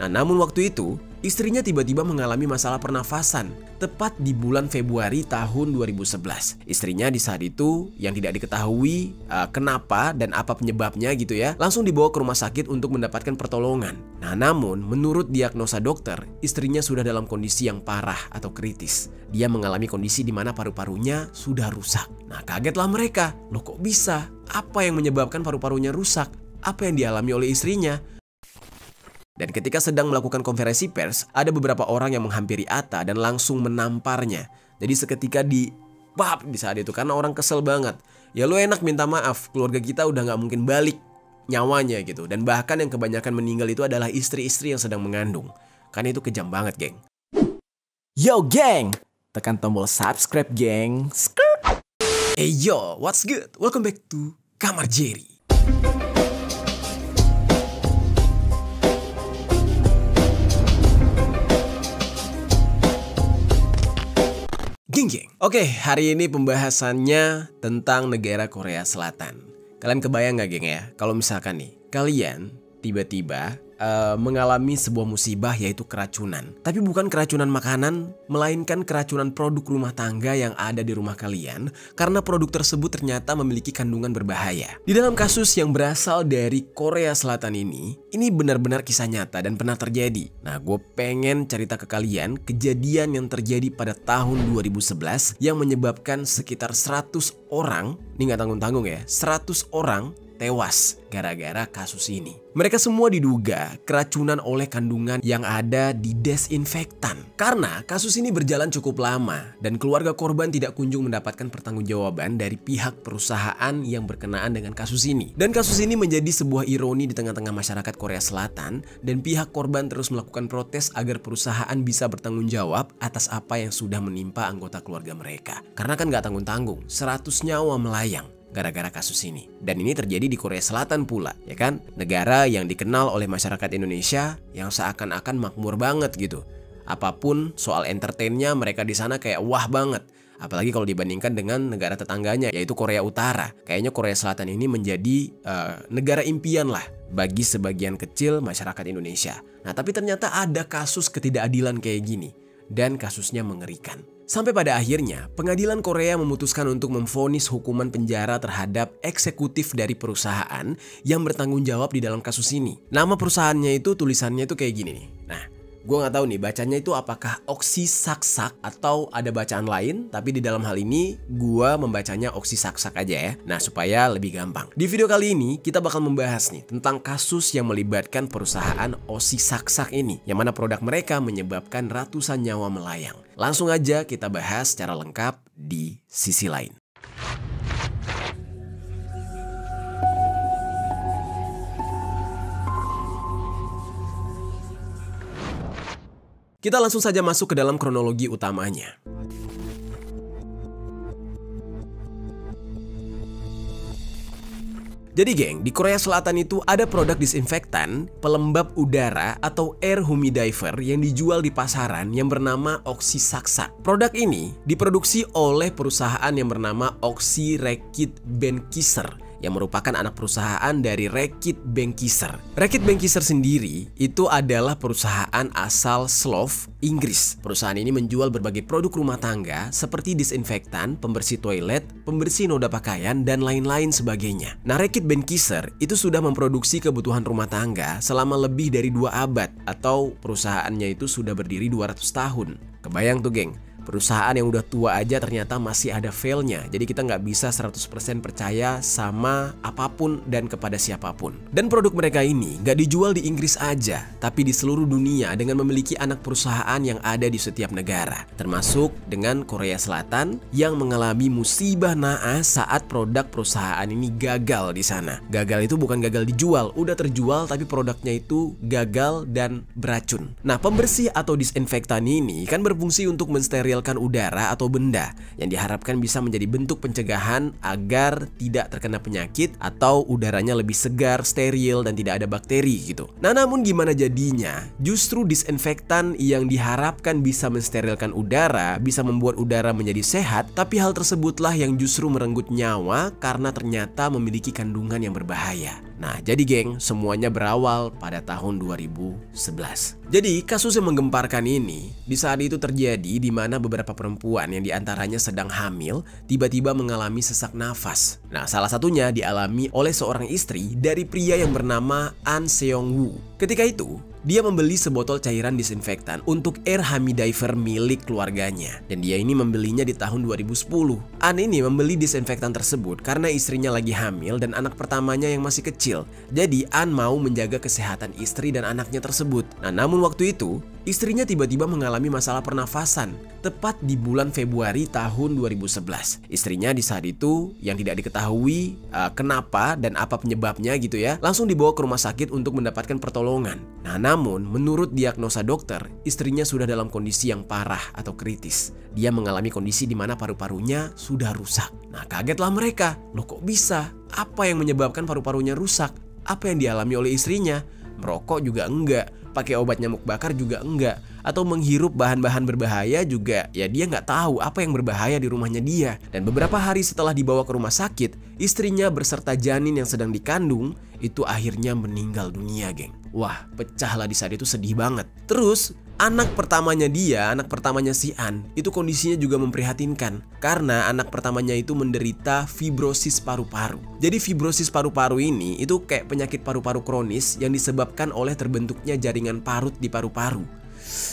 Nah, namun waktu itu istrinya tiba-tiba mengalami masalah pernafasan tepat di bulan Februari tahun 2011. Istrinya di saat itu yang tidak diketahui kenapa dan apa penyebabnya gitu ya, langsung dibawa ke rumah sakit untuk mendapatkan pertolongan. Nah, namun menurut diagnosa dokter, istrinya sudah dalam kondisi yang parah atau kritis. Dia mengalami kondisi di mana paru-parunya sudah rusak. Nah, kagetlah mereka. Loh, kok bisa? Apa yang menyebabkan paru-parunya rusak? Apa yang dialami oleh istrinya? Dan ketika sedang melakukan konferensi pers, ada beberapa orang yang menghampiri Atta dan langsung menamparnya. Jadi seketika di saat itu, karena orang kesel banget. Ya lu enak minta maaf, keluarga kita udah gak mungkin balik nyawanya gitu. Dan bahkan yang kebanyakan meninggal itu adalah istri-istri yang sedang mengandung. Karena itu kejam banget, geng. Yo geng, tekan tombol subscribe geng. Hey yo, what's good? Welcome back to Kamar Jerry. Geng. Oke, hari ini pembahasannya tentang negara Korea Selatan. Kalian kebayang gak geng ya? Kalau misalkan nih, kalian tiba-tiba mengalami sebuah musibah yaitu keracunan. Tapi bukan keracunan makanan, melainkan keracunan produk rumah tangga yang ada di rumah kalian. Karena produk tersebut ternyata memiliki kandungan berbahaya. Di dalam kasus yang berasal dari Korea Selatan ini benar-benar kisah nyata dan pernah terjadi. Nah, gue pengen cerita ke kalian kejadian yang terjadi pada tahun 2011 yang menyebabkan sekitar 100 orang, ini gak tanggung-tanggung ya, 100 orang tewas gara-gara kasus ini. Mereka semua diduga keracunan oleh kandungan yang ada di desinfektan. Karena kasus ini berjalan cukup lama dan keluarga korban tidak kunjung mendapatkan pertanggungjawaban dari pihak perusahaan yang berkenaan dengan kasus ini. Dan kasus ini menjadi sebuah ironi di tengah-tengah masyarakat Korea Selatan dan pihak korban terus melakukan protes agar perusahaan bisa bertanggung jawab atas apa yang sudah menimpa anggota keluarga mereka. Karena kan gak tanggung-tanggung, 100 nyawa melayang gara-gara kasus ini. Dan ini terjadi di Korea Selatan pula, ya kan? Negara yang dikenal oleh masyarakat Indonesia yang seakan-akan makmur banget gitu. Apapun soal entertainnya mereka di sana kayak wah banget. Apalagi kalau dibandingkan dengan negara tetangganya yaitu Korea Utara. Kayaknya Korea Selatan ini menjadi negara impian lah bagi sebagian kecil masyarakat Indonesia. Nah, tapi ternyata ada kasus ketidakadilan kayak gini dan kasusnya mengerikan. Sampai pada akhirnya, pengadilan Korea memutuskan untuk memvonis hukuman penjara terhadap eksekutif dari perusahaan yang bertanggung jawab di dalam kasus ini. Nama perusahaannya itu tulisannya itu kayak gini nih. Nah, gue nggak tahu nih bacanya itu apakah Oxysaksak atau ada bacaan lain, tapi di dalam hal ini gue membacanya Oxysaksak aja ya. Nah, supaya lebih gampang. Di video kali ini kita bakal membahas nih tentang kasus yang melibatkan perusahaan Oxysaksak ini, yang mana produk mereka menyebabkan ratusan nyawa melayang. Langsung aja kita bahas secara lengkap di sisi lain. Kita langsung saja masuk ke dalam kronologi utamanya. Jadi geng, di Korea Selatan itu ada produk disinfektan pelembab udara atau air humidifier yang dijual di pasaran yang bernama Oxysaksak. Produk ini diproduksi oleh perusahaan yang bernama Oxy Reckitt Benckiser yang merupakan anak perusahaan dari Reckitt Benckiser. Reckitt Benckiser sendiri itu adalah perusahaan asal Slough, Inggris. Perusahaan ini menjual berbagai produk rumah tangga seperti disinfektan, pembersih toilet, pembersih noda pakaian, dan lain-lain sebagainya. Nah, Reckitt Benckiser itu sudah memproduksi kebutuhan rumah tangga selama lebih dari 2 abad atau perusahaannya itu sudah berdiri 200 tahun. Kebayang tuh geng, perusahaan yang udah tua aja ternyata masih ada failnya. Jadi kita nggak bisa 100% percaya sama apapun dan kepada siapapun. Dan produk mereka ini nggak dijual di Inggris aja, tapi di seluruh dunia dengan memiliki anak perusahaan yang ada di setiap negara. Termasuk dengan Korea Selatan yang mengalami musibah naas saat produk perusahaan ini gagal di sana. Gagal itu bukan gagal dijual, udah terjual tapi produknya itu gagal dan beracun. Nah, pembersih atau disinfektan ini kan berfungsi untuk mensterilkan mensterilkan udara atau benda yang diharapkan bisa menjadi bentuk pencegahan agar tidak terkena penyakit atau udaranya lebih segar, steril, dan tidak ada bakteri gitu. Nah, namun gimana jadinya? Justru disinfektan yang diharapkan bisa mensterilkan udara, bisa membuat udara menjadi sehat, tapi hal tersebutlah yang justru merenggut nyawa karena ternyata memiliki kandungan yang berbahaya. Nah, jadi geng, semuanya berawal pada tahun 2011. Jadi, kasus yang menggemparkan ini di saat itu terjadi di mana beberapa perempuan yang diantaranya sedang hamil tiba-tiba mengalami sesak nafas. Nah, salah satunya dialami oleh seorang istri dari pria yang bernama An Seong Woo. Ketika itu, dia membeli sebotol cairan disinfektan untuk air humidifier milik keluarganya. Dan dia ini membelinya di tahun 2010. An ini membeli disinfektan tersebut karena istrinya lagi hamil dan anak pertamanya yang masih kecil. Jadi An mau menjaga kesehatan istri dan anaknya tersebut. Nah, namun waktu itu, istrinya tiba-tiba mengalami masalah pernafasan. Tepat di bulan Februari tahun 2011. Istrinya di saat itu yang tidak diketahui kenapa dan apa penyebabnya gitu ya, langsung dibawa ke rumah sakit untuk mendapatkan pertolongan. Nah, namun menurut diagnosa dokter, istrinya sudah dalam kondisi yang parah atau kritis. Dia mengalami kondisi di mana paru-parunya sudah rusak. Nah, kagetlah mereka. Loh, kok bisa? Apa yang menyebabkan paru-parunya rusak? Apa yang dialami oleh istrinya? Merokok juga enggak, pakai obat nyamuk bakar juga enggak, atau menghirup bahan-bahan berbahaya juga, ya dia nggak tahu apa yang berbahaya di rumahnya dia. Dan beberapa hari setelah dibawa ke rumah sakit, istrinya beserta janin yang sedang dikandung itu akhirnya meninggal dunia, geng. Wah, pecahlah di saat itu, sedih banget. Terus anak pertamanya si An, itu kondisinya juga memprihatinkan karena anak pertamanya itu menderita fibrosis paru-paru. Jadi fibrosis paru-paru ini itu kayak penyakit paru-paru kronis yang disebabkan oleh terbentuknya jaringan parut di paru-paru.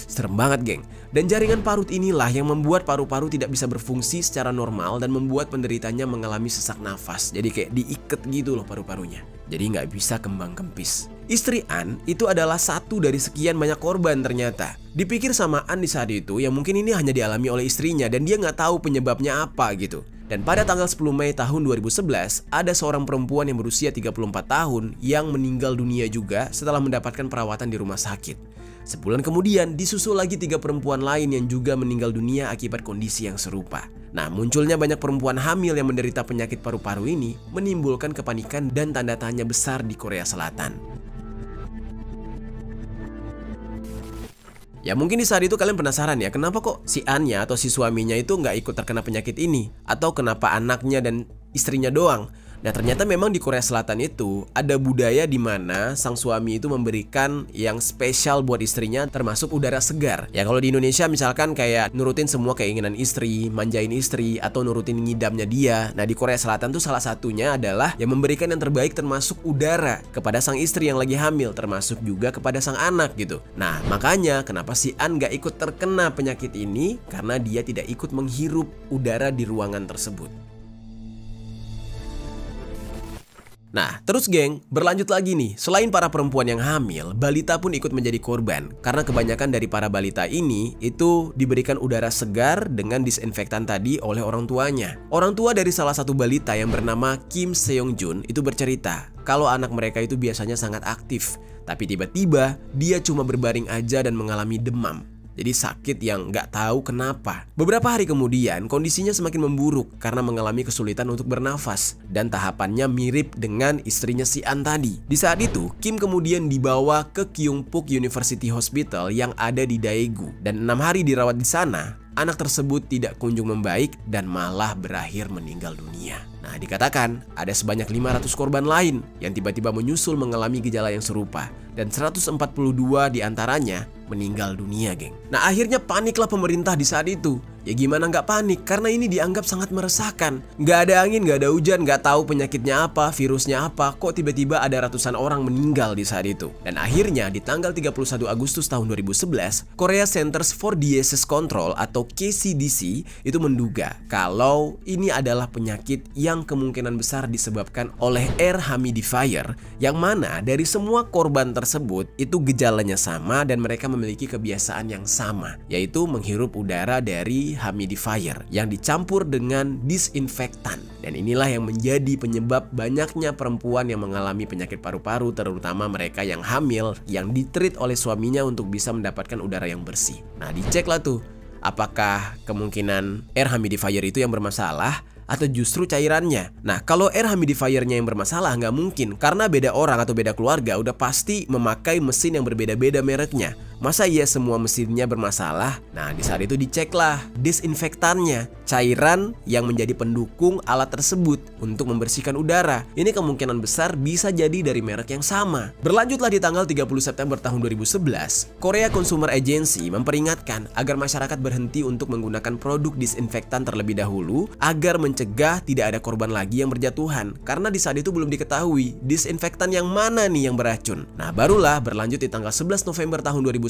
Serem banget, geng. Dan jaringan parut inilah yang membuat paru-paru tidak bisa berfungsi secara normal dan membuat penderitanya mengalami sesak nafas. Jadi kayak diikat gitu loh paru-parunya. Jadi nggak bisa kembang kempis. Istri An itu adalah satu dari sekian banyak korban ternyata. Dipikir sama An di saat itu yang mungkin ini hanya dialami oleh istrinya dan dia nggak tahu penyebabnya apa gitu. Dan pada tanggal 10 Mei tahun 2011, ada seorang perempuan yang berusia 34 tahun yang meninggal dunia juga setelah mendapatkan perawatan di rumah sakit. Sebulan kemudian disusul lagi 3 perempuan lain yang juga meninggal dunia akibat kondisi yang serupa. Nah, munculnya banyak perempuan hamil yang menderita penyakit paru-paru ini menimbulkan kepanikan dan tanda tanya besar di Korea Selatan. Ya mungkin di saat itu kalian penasaran ya, kenapa kok si Anya atau si suaminya itu nggak ikut terkena penyakit ini? Atau kenapa anaknya dan istrinya doang? Nah, ternyata memang di Korea Selatan itu ada budaya di mana sang suami itu memberikan yang spesial buat istrinya, termasuk udara segar. Ya kalau di Indonesia misalkan kayak nurutin semua keinginan istri, manjain istri, atau nurutin ngidamnya dia. Nah, di Korea Selatan tuh salah satunya adalah yang memberikan yang terbaik termasuk udara kepada sang istri yang lagi hamil, termasuk juga kepada sang anak gitu. Nah, makanya kenapa si An gak ikut terkena penyakit ini, karena dia tidak ikut menghirup udara di ruangan tersebut. Nah, terus geng, berlanjut lagi nih. Selain para perempuan yang hamil, balita pun ikut menjadi korban. Karena kebanyakan dari para balita ini itu diberikan udara segar dengan disinfektan tadi oleh orang tuanya. Orang tua dari salah satu balita yang bernama Kim Seong Jun itu bercerita kalau anak mereka itu biasanya sangat aktif, tapi tiba-tiba dia cuma berbaring aja dan mengalami demam. Jadi sakit yang nggak tahu kenapa. Beberapa hari kemudian kondisinya semakin memburuk karena mengalami kesulitan untuk bernafas. Dan tahapannya mirip dengan istrinya si An tadi. Di saat itu Kim kemudian dibawa ke Kyungpook University Hospital yang ada di Daegu. Dan 6 hari dirawat di sana, anak tersebut tidak kunjung membaik dan malah berakhir meninggal dunia. Nah, dikatakan ada sebanyak 500 korban lain yang tiba-tiba menyusul mengalami gejala yang serupa. Dan 142 diantaranya meninggal dunia, geng. Nah, akhirnya paniklah pemerintah di saat itu. Ya gimana nggak panik, karena ini dianggap sangat meresahkan. Nggak ada angin, nggak ada hujan, nggak tahu penyakitnya apa, virusnya apa, kok tiba-tiba ada ratusan orang meninggal di saat itu. Dan akhirnya di tanggal 31 Agustus tahun 2011, Korea Centers for Disease Control atau KCDC itu menduga kalau ini adalah penyakit yang kemungkinan besar disebabkan oleh air humidifier, yang mana dari semua korban tersebut itu gejalanya sama dan mereka memiliki kebiasaan yang sama, yaitu menghirup udara dari humidifier yang dicampur dengan disinfektan. Dan inilah yang menjadi penyebab banyaknya perempuan yang mengalami penyakit paru-paru, terutama mereka yang hamil yang ditreat oleh suaminya untuk bisa mendapatkan udara yang bersih. Nah, diceklah tuh apakah kemungkinan air humidifier itu yang bermasalah atau justru cairannya. Nah, kalau air humidifier-nya yang bermasalah nggak mungkin, karena beda orang atau beda keluarga udah pasti memakai mesin yang berbeda-beda mereknya. Masa iya semua mesinnya bermasalah? Nah, di saat itu diceklah disinfektannya, cairan yang menjadi pendukung alat tersebut untuk membersihkan udara. Ini kemungkinan besar bisa jadi dari merek yang sama. Berlanjutlah di tanggal 30 September tahun 2011, Korea Consumer Agency memperingatkan agar masyarakat berhenti untuk menggunakan produk disinfektan terlebih dahulu agar mencegah tidak ada korban lagi yang berjatuhan. Karena di saat itu belum diketahui disinfektan yang mana nih yang beracun. Nah, barulah berlanjut di tanggal 11 November tahun 2011,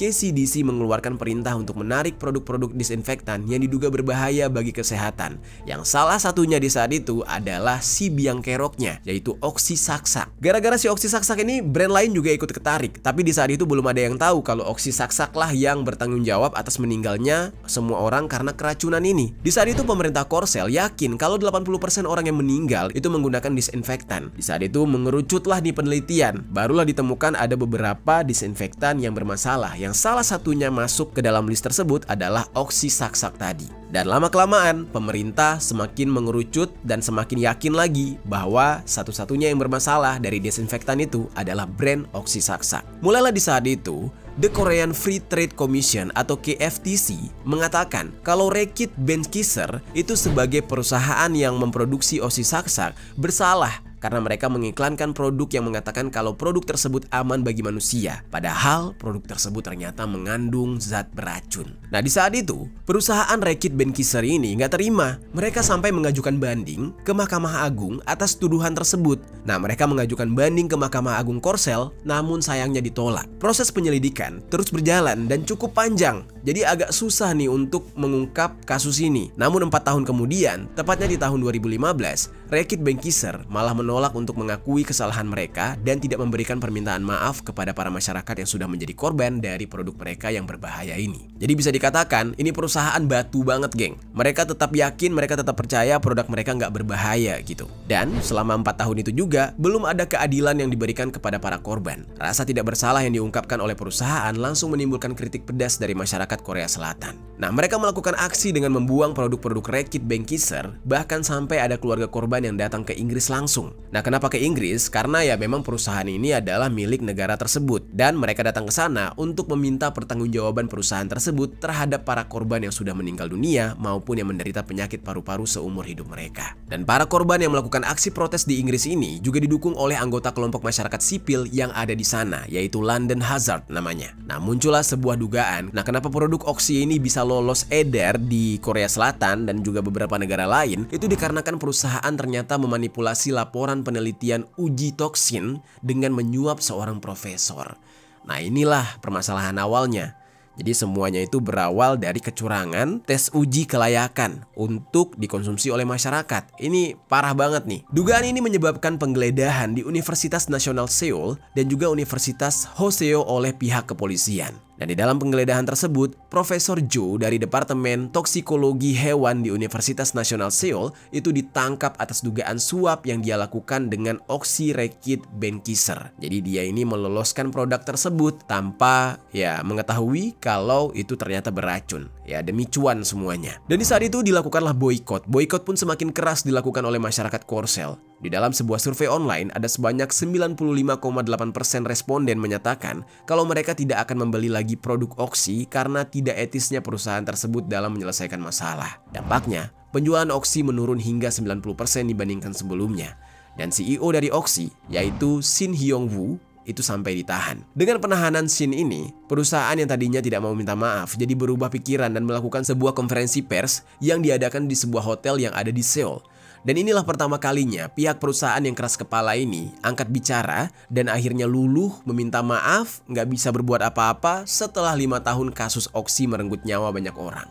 KCDC mengeluarkan perintah untuk menarik produk-produk disinfektan yang diduga berbahaya bagi kesehatan. Yang salah satunya di saat itu adalah si biang keroknya, yaitu oksisaksak. Gara-gara si oksisaksak ini, brand lain juga ikut ketarik. Tapi di saat itu belum ada yang tahu kalau oksisaksak lah yang bertanggung jawab atas meninggalnya semua orang karena keracunan ini. Di saat itu pemerintah Korsel yakin kalau 80% orang yang meninggal itu menggunakan disinfektan. Di saat itu mengerucutlah di penelitian, barulah ditemukan ada beberapa disinfektan yang bermasalah, yang salah satunya masuk ke dalam list tersebut adalah oksisaksak tadi. Dan lama-kelamaan pemerintah semakin mengerucut dan semakin yakin lagi bahwa satu-satunya yang bermasalah dari disinfektan itu adalah brand oksisaksak. Mulailah di saat itu The Korean Free Trade Commission atau KFTC mengatakan kalau Reckitt Benckiser itu sebagai perusahaan yang memproduksi oksisaksak bersalah karena mereka mengiklankan produk yang mengatakan kalau produk tersebut aman bagi manusia. Padahal produk tersebut ternyata mengandung zat beracun. Nah, di saat itu perusahaan Reckitt Benckiser ini nggak terima. Mereka sampai mengajukan banding ke Mahkamah Agung atas tuduhan tersebut. Nah, mereka mengajukan banding ke Mahkamah Agung Korsel, namun sayangnya ditolak. Proses penyelidikan terus berjalan dan cukup panjang. Jadi agak susah nih untuk mengungkap kasus ini. Namun 4 tahun kemudian, tepatnya di tahun 2015, Reckitt Benckiser malah menolak untuk mengakui kesalahan mereka dan tidak memberikan permintaan maaf kepada para masyarakat yang sudah menjadi korban dari produk mereka yang berbahaya ini. Jadi bisa dikatakan ini perusahaan batu banget, geng. Mereka tetap yakin, mereka tetap percaya produk mereka nggak berbahaya gitu. Dan selama 4 tahun itu juga belum ada keadilan yang diberikan kepada para korban. Rasa tidak bersalah yang diungkapkan oleh perusahaan langsung menimbulkan kritik pedas dari masyarakat Korea Selatan. Nah, mereka melakukan aksi dengan membuang produk-produk Reckitt Benckiser, bahkan sampai ada keluarga korban yang datang ke Inggris langsung. Nah, kenapa ke Inggris? Karena ya memang perusahaan ini adalah milik negara tersebut dan mereka datang ke sana untuk meminta pertanggungjawaban perusahaan tersebut terhadap para korban yang sudah meninggal dunia maupun yang menderita penyakit paru-paru seumur hidup mereka. Dan para korban yang melakukan aksi protes di Inggris ini juga didukung oleh anggota kelompok masyarakat sipil yang ada di sana, yaitu London Hazard namanya. Nah, muncullah sebuah dugaan. Nah, kenapa produk oksi ini bisa lolos edar di Korea Selatan dan juga beberapa negara lain? Itu dikarenakan perusahaan ternyata memanipulasi laporan penelitian uji toksin dengan menyuap seorang profesor. Nah, inilah permasalahan awalnya. Jadi semuanya itu berawal dari kecurangan tes uji kelayakan untuk dikonsumsi oleh masyarakat. Ini parah banget nih. Dugaan ini menyebabkan penggeledahan di Universitas Nasional Seoul dan juga Universitas Hoseo oleh pihak kepolisian. Dan di dalam penggeledahan tersebut, Profesor Jo dari Departemen Toksikologi Hewan di Universitas Nasional Seoul itu ditangkap atas dugaan suap yang dia lakukan dengan oksi Reckitt Benckiser. Jadi dia ini meloloskan produk tersebut tanpa mengetahui kalau itu ternyata beracun. Ya, demi cuan semuanya. Dan di saat itu dilakukanlah boykot. Boykot pun semakin keras dilakukan oleh masyarakat Korsel. Di dalam sebuah survei online, ada sebanyak 95,8% responden menyatakan kalau mereka tidak akan membeli lagi produk oksi karena tidak etisnya perusahaan tersebut dalam menyelesaikan masalah. Dampaknya, penjualan oksi menurun hingga 90% dibandingkan sebelumnya. Dan CEO dari oksi, yaitu Shin Hyung-woo, itu sampai ditahan. Dengan penahanan Shin ini, perusahaan yang tadinya tidak mau minta maaf jadi berubah pikiran dan melakukan sebuah konferensi pers yang diadakan di sebuah hotel yang ada di Seoul. Dan inilah pertama kalinya pihak perusahaan yang keras kepala ini angkat bicara dan akhirnya luluh meminta maaf, nggak bisa berbuat apa-apa setelah 5 tahun kasus oksi merenggut nyawa banyak orang.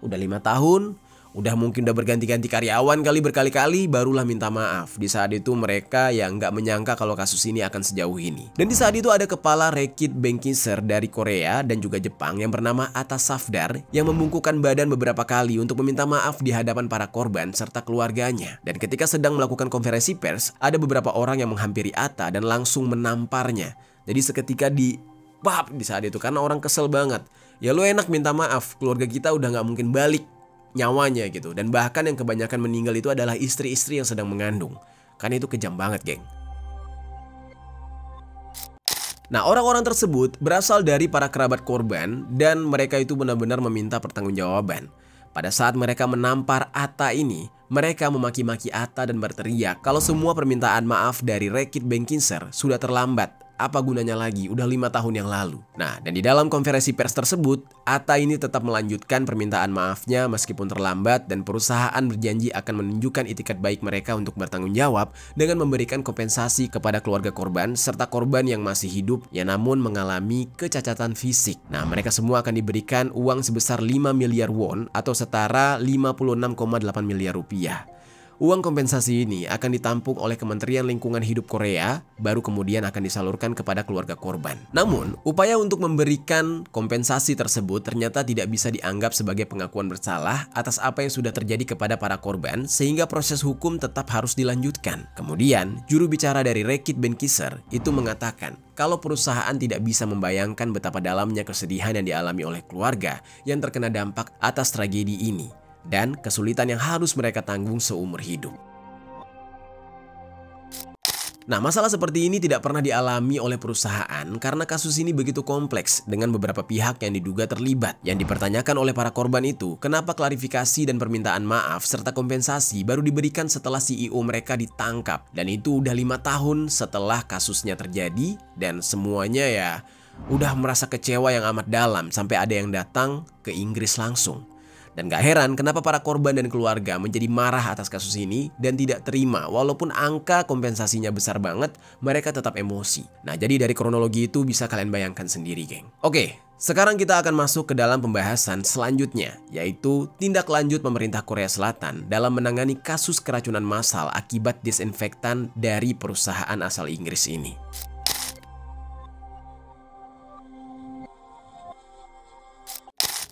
Udah 5 tahun, udah mungkin udah berganti-ganti karyawan kali berkali-kali, barulah minta maaf. Di saat itu mereka yang nggak menyangka kalau kasus ini akan sejauh ini. Dan di saat itu ada kepala Reckitt Benckiser dari Korea dan juga Jepang yang bernama Atta Safdar yang membungkukkan badan beberapa kali untuk meminta maaf di hadapan para korban serta keluarganya. Dan ketika sedang melakukan konferensi pers, ada beberapa orang yang menghampiri Atta dan langsung menamparnya. Jadi seketika di saat itu karena orang kesel banget. ya lu enak minta maaf, keluarga kita udah nggak mungkin balik nyawanya gitu. Dan bahkan yang kebanyakan meninggal itu adalah istri-istri yang sedang mengandung. Kan itu kejam banget, geng. Nah, orang-orang tersebut berasal dari para kerabat korban dan mereka itu benar-benar meminta pertanggungjawaban. Pada saat mereka menampar Atta ini, mereka memaki-maki Atta dan berteriak kalau semua permintaan maaf dari Rekit Benkiser sudah terlambat. Apa gunanya lagi? Udah 5 tahun yang lalu. Nah, dan di dalam konferensi pers tersebut, Atta ini tetap melanjutkan permintaan maafnya meskipun terlambat dan perusahaan berjanji akan menunjukkan itikat baik mereka untuk bertanggung jawab dengan memberikan kompensasi kepada keluarga korban serta korban yang masih hidup yang namun mengalami kecacatan fisik. Nah, mereka semua akan diberikan uang sebesar 5 miliar won atau setara 56,8 miliar rupiah. Uang kompensasi ini akan ditampung oleh Kementerian Lingkungan Hidup Korea, baru kemudian akan disalurkan kepada keluarga korban. Namun, upaya untuk memberikan kompensasi tersebut ternyata tidak bisa dianggap sebagai pengakuan bersalah atas apa yang sudah terjadi kepada para korban, sehingga proses hukum tetap harus dilanjutkan. Kemudian, juru bicara dari Rekit Benkiser itu mengatakan kalau perusahaan tidak bisa membayangkan betapa dalamnya kesedihan yang dialami oleh keluarga yang terkena dampak atas tragedi ini dan kesulitan yang harus mereka tanggung seumur hidup. Nah, masalah seperti ini tidak pernah dialami oleh perusahaan karena kasus ini begitu kompleks dengan beberapa pihak yang diduga terlibat. Yang dipertanyakan oleh para korban itu, kenapa klarifikasi dan permintaan maaf serta kompensasi baru diberikan setelah CEO mereka ditangkap. Dan itu udah 5 tahun setelah kasusnya terjadi dan semuanya ya udah merasa kecewa yang amat dalam sampai ada yang datang ke Inggris langsung. Dan gak heran kenapa para korban dan keluarga menjadi marah atas kasus ini dan tidak terima walaupun angka kompensasinya besar banget, mereka tetap emosi. Nah, jadi dari kronologi itu bisa kalian bayangkan sendiri, geng. Oke, sekarang kita akan masuk ke dalam pembahasan selanjutnya, yaitu tindak lanjut pemerintah Korea Selatan dalam menangani kasus keracunan massal akibat disinfektan dari perusahaan asal Inggris ini.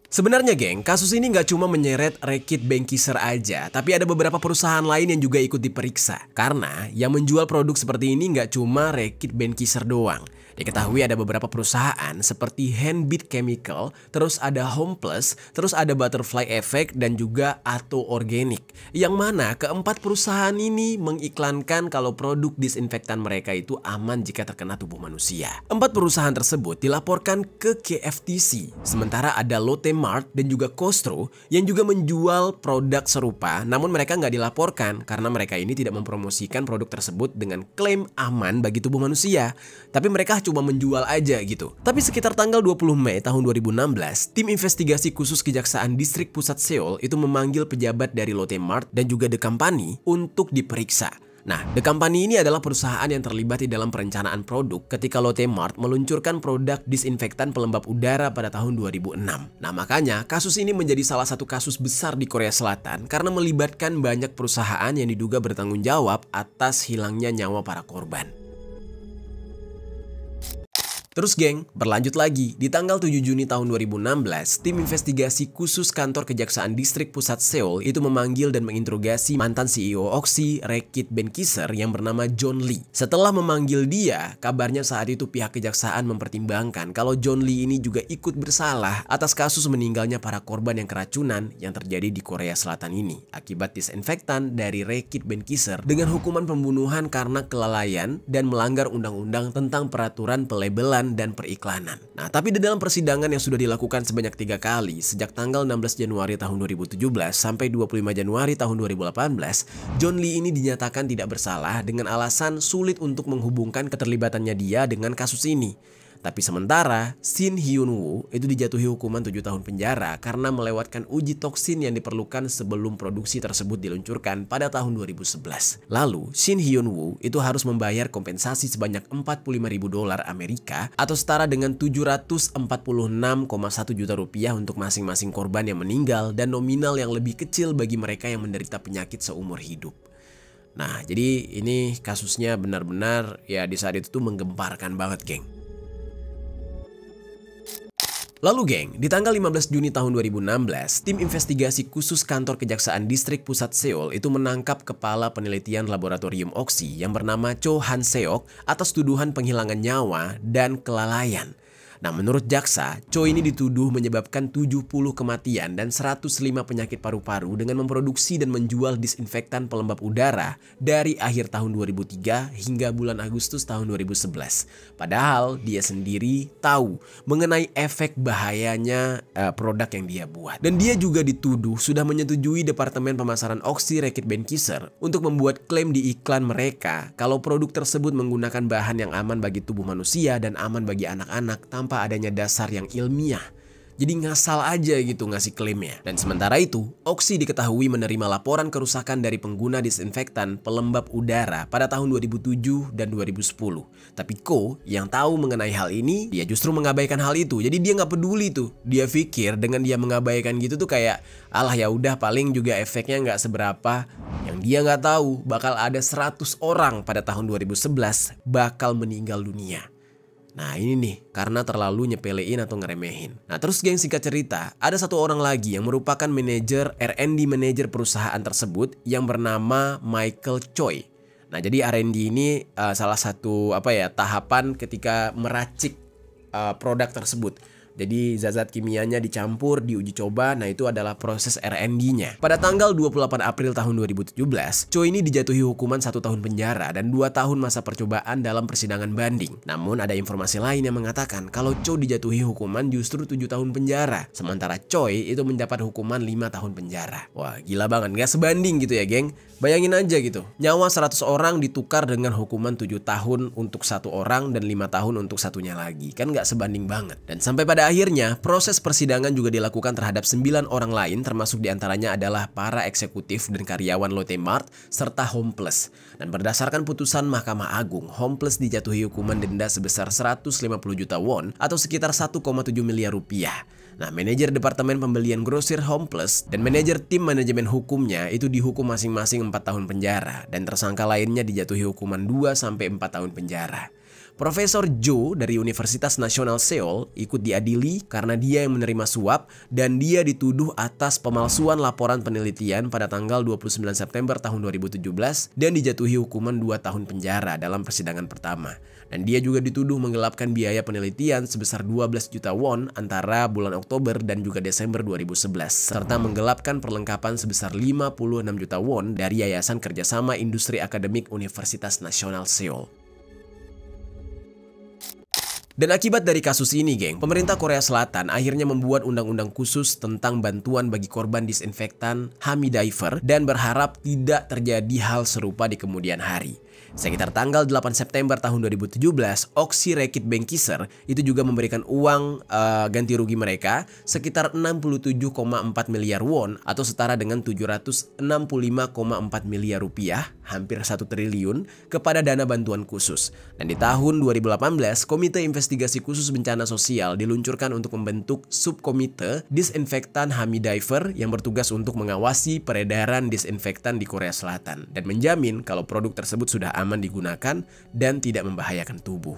Sebenarnya geng, kasus ini nggak cuma menyeret Rekit Benkiser aja, tapi ada beberapa perusahaan lain yang juga ikut diperiksa. Karena yang menjual produk seperti ini nggak cuma Rekit Benkiser doang. Diketahui ada beberapa perusahaan seperti Handbeat Chemical, terus ada Homeplus, terus ada Butterfly Effect, dan juga Atto Organic. Yang mana keempat perusahaan ini mengiklankan kalau produk disinfektan mereka itu aman jika terkena tubuh manusia. 4 perusahaan tersebut dilaporkan ke KFTC, sementara ada Lotte Mart dan juga Costco yang juga menjual produk serupa, namun mereka nggak dilaporkan karena mereka ini tidak mempromosikan produk tersebut dengan klaim aman bagi tubuh manusia. Tapi mereka cuma menjual aja gitu. Tapi sekitar tanggal 20 Mei tahun 2016, tim investigasi khusus Kejaksaan Distrik Pusat Seoul itu memanggil pejabat dari Lotte Mart dan juga The Company untuk diperiksa. Nah, The Company ini adalah perusahaan yang terlibat di dalam perencanaan produk ketika Lotte Mart meluncurkan produk disinfektan pelembab udara pada tahun 2006. Nah, makanya kasus ini menjadi salah satu kasus besar di Korea Selatan karena melibatkan banyak perusahaan yang diduga bertanggung jawab atas hilangnya nyawa para korban. Terus geng, berlanjut lagi, di tanggal 7 Juni tahun 2016, tim investigasi khusus kantor Kejaksaan Distrik Pusat Seoul itu memanggil dan menginterogasi mantan CEO Oxy, Rekit Benkiser yang bernama John Lee. Setelah memanggil dia, kabarnya saat itu pihak kejaksaan mempertimbangkan kalau John Lee ini juga ikut bersalah atas kasus meninggalnya para korban yang keracunan yang terjadi di Korea Selatan ini akibat disinfektan dari Rekit Benkiser dengan hukuman pembunuhan karena kelalaian dan melanggar undang-undang tentang peraturan pelabelan dan periklanan. Nah, tapi di dalam persidangan yang sudah dilakukan sebanyak 3 kali sejak tanggal 16 Januari tahun 2017 sampai 25 Januari tahun 2018, John Lee ini dinyatakan tidak bersalah dengan alasan sulit untuk menghubungkan keterlibatannya dia dengan kasus ini. Tapi sementara, Shin Hyun-woo itu dijatuhi hukuman 7 tahun penjara karena melewatkan uji toksin yang diperlukan sebelum produksi tersebut diluncurkan pada tahun 2011. Lalu, Shin Hyun-woo itu harus membayar kompensasi sebanyak $45.000 Amerika atau setara dengan 746,1 juta rupiah untuk masing-masing korban yang meninggal dan nominal yang lebih kecil bagi mereka yang menderita penyakit seumur hidup. Nah, jadi ini kasusnya benar-benar ya di saat itu tuh menggemparkan banget, geng. Lalu geng, di tanggal 15 Juni tahun 2016, tim investigasi khusus kantor Kejaksaan Distrik Pusat Seoul itu menangkap kepala penelitian laboratorium Oxy yang bernama Cho Han-seok atas tuduhan penghilangan nyawa dan kelalaian. Nah, menurut jaksa, Choi ini dituduh menyebabkan 70 kematian dan 105 penyakit paru-paru dengan memproduksi dan menjual disinfektan pelembab udara dari akhir tahun 2003 hingga bulan Agustus tahun 2011. Padahal dia sendiri tahu mengenai efek bahayanya produk yang dia buat. Dan dia juga dituduh sudah menyetujui Departemen Pemasaran Oxy Reckitt Benckiser untuk membuat klaim di iklan mereka kalau produk tersebut menggunakan bahan yang aman bagi tubuh manusia dan aman bagi anak-anak tanpa adanya dasar yang ilmiah. Jadi ngasal aja gitu ngasih klaimnya. Dan sementara itu, Oxy diketahui menerima laporan kerusakan dari pengguna disinfektan pelembab udara pada tahun 2007 dan 2010. Tapi Ko yang tahu mengenai hal ini, dia justru mengabaikan hal itu. Jadi dia nggak peduli tuh. Dia pikir dengan dia mengabaikan gitu tuh kayak, alah ya udah paling juga efeknya nggak seberapa. Yang dia nggak tahu bakal ada 100 orang pada tahun 2011 bakal meninggal dunia. Nah ini nih, karena terlalu nyepelein atau ngeremehin. Nah terus geng, singkat cerita, ada satu orang lagi yang merupakan manajer R&D manajer perusahaan tersebut yang bernama Michael Choi. Nah jadi R&D ini salah satu tahapan ketika meracik produk tersebut. Jadi zat-zat kimianya dicampur, diuji coba, nah itu adalah proses R&D-nya. Pada tanggal 28 April tahun 2017, Choi ini dijatuhi hukuman 1 tahun penjara dan 2 tahun masa percobaan dalam persidangan banding. Namun ada informasi lain yang mengatakan kalau Choi dijatuhi hukuman justru 7 tahun penjara. Sementara Choi itu mendapat hukuman 5 tahun penjara. Wah gila banget, gak sebanding gitu ya geng. Bayangin aja gitu, nyawa 100 orang ditukar dengan hukuman 7 tahun untuk satu orang dan 5 tahun untuk satunya lagi. Kan gak sebanding banget. Dan sampai pada akhirnya, proses persidangan juga dilakukan terhadap 9 orang lain, termasuk diantaranya adalah para eksekutif dan karyawan Lotte Mart, serta Homeplus. Dan berdasarkan putusan Mahkamah Agung, Homeplus dijatuhi hukuman denda sebesar 150 juta won atau sekitar 1,7 miliar rupiah. Nah, manajer Departemen Pembelian Grosir Homeplus dan manajer tim manajemen hukumnya itu dihukum masing-masing 4 tahun penjara dan tersangka lainnya dijatuhi hukuman 2-4 tahun penjara. Profesor Jo dari Universitas Nasional Seoul ikut diadili karena dia yang menerima suap dan dia dituduh atas pemalsuan laporan penelitian pada tanggal 29 September tahun 2017 dan dijatuhi hukuman 2 tahun penjara dalam persidangan pertama. Dan dia juga dituduh menggelapkan biaya penelitian sebesar 12 juta won antara bulan Oktober dan juga Desember 2011 serta menggelapkan perlengkapan sebesar 56 juta won dari Yayasan Kerjasama Industri Akademik Universitas Nasional Seoul. Dan akibat dari kasus ini, geng, pemerintah Korea Selatan akhirnya membuat undang-undang khusus tentang bantuan bagi korban disinfektan Hamidifer dan berharap tidak terjadi hal serupa di kemudian hari. Sekitar tanggal 8 September tahun 2017, Oxy Reckitt Benckiser itu juga memberikan uang ganti rugi mereka sekitar 67,4 miliar won atau setara dengan 765,4 miliar rupiah, hampir 1 triliun, kepada dana bantuan khusus. Dan di tahun 2018, Komite Investigasi Khusus Bencana Sosial diluncurkan untuk membentuk subkomite disinfektan Hamidifer yang bertugas untuk mengawasi peredaran disinfektan di Korea Selatan dan menjamin kalau produk tersebut sudah aman digunakan dan tidak membahayakan tubuh.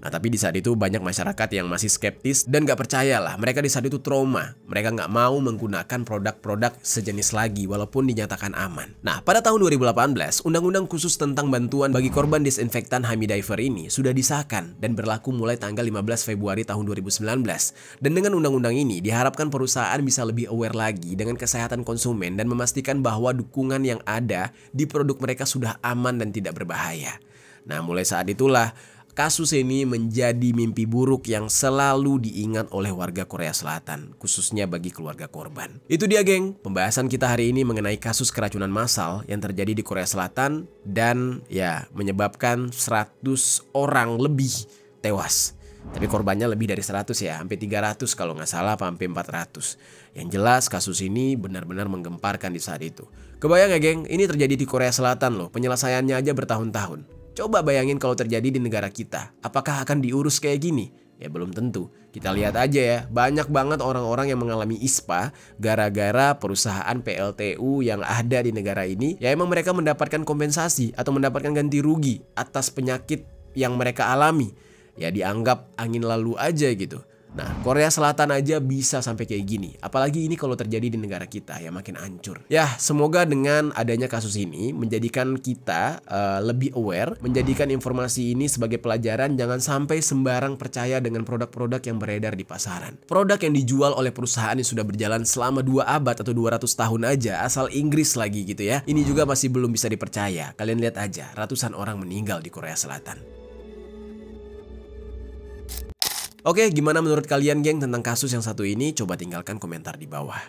Nah tapi di saat itu banyak masyarakat yang masih skeptis dan gak percaya lah. Mereka di saat itu trauma. Mereka gak mau menggunakan produk-produk sejenis lagi walaupun dinyatakan aman. Nah pada tahun 2018, undang-undang khusus tentang bantuan bagi korban disinfektan Hamidifer ini sudah disahkan dan berlaku mulai tanggal 15 Februari tahun 2019. Dan dengan undang-undang ini diharapkan perusahaan bisa lebih aware lagi dengan kesehatan konsumen dan memastikan bahwa dukungan yang ada di produk mereka sudah aman dan tidak berbahaya. Nah mulai saat itulah kasus ini menjadi mimpi buruk yang selalu diingat oleh warga Korea Selatan, khususnya bagi keluarga korban. Itu dia geng, pembahasan kita hari ini mengenai kasus keracunan massal yang terjadi di Korea Selatan dan ya menyebabkan 100 orang lebih tewas. Tapi korbannya lebih dari 100 ya, sampai 300 kalau nggak salah, sampai 400. Yang jelas kasus ini benar-benar menggemparkan di saat itu. Kebayang ya geng, ini terjadi di Korea Selatan loh, penyelesaiannya aja bertahun-tahun. Coba bayangin kalau terjadi di negara kita, apakah akan diurus kayak gini? Ya belum tentu. Kita lihat aja ya, banyak banget orang-orang yang mengalami ISPA gara-gara perusahaan PLTU yang ada di negara ini. Ya emang mereka mendapatkan kompensasi atau mendapatkan ganti rugi atas penyakit yang mereka alami. Ya dianggap angin lalu aja gitu. Nah, Korea Selatan aja bisa sampai kayak gini. Apalagi ini kalau terjadi di negara kita ya makin hancur. Ya, semoga dengan adanya kasus ini menjadikan kita lebih aware, menjadikan informasi ini sebagai pelajaran. Jangan sampai sembarang percaya dengan produk-produk yang beredar di pasaran. Produk yang dijual oleh perusahaan yang sudah berjalan selama 2 abad atau 200 tahun aja, asal Inggris lagi gitu ya. Ini juga masih belum bisa dipercaya. Kalian lihat aja, ratusan orang meninggal di Korea Selatan. Oke, gimana menurut kalian geng tentang kasus yang satu ini? Coba tinggalkan komentar di bawah.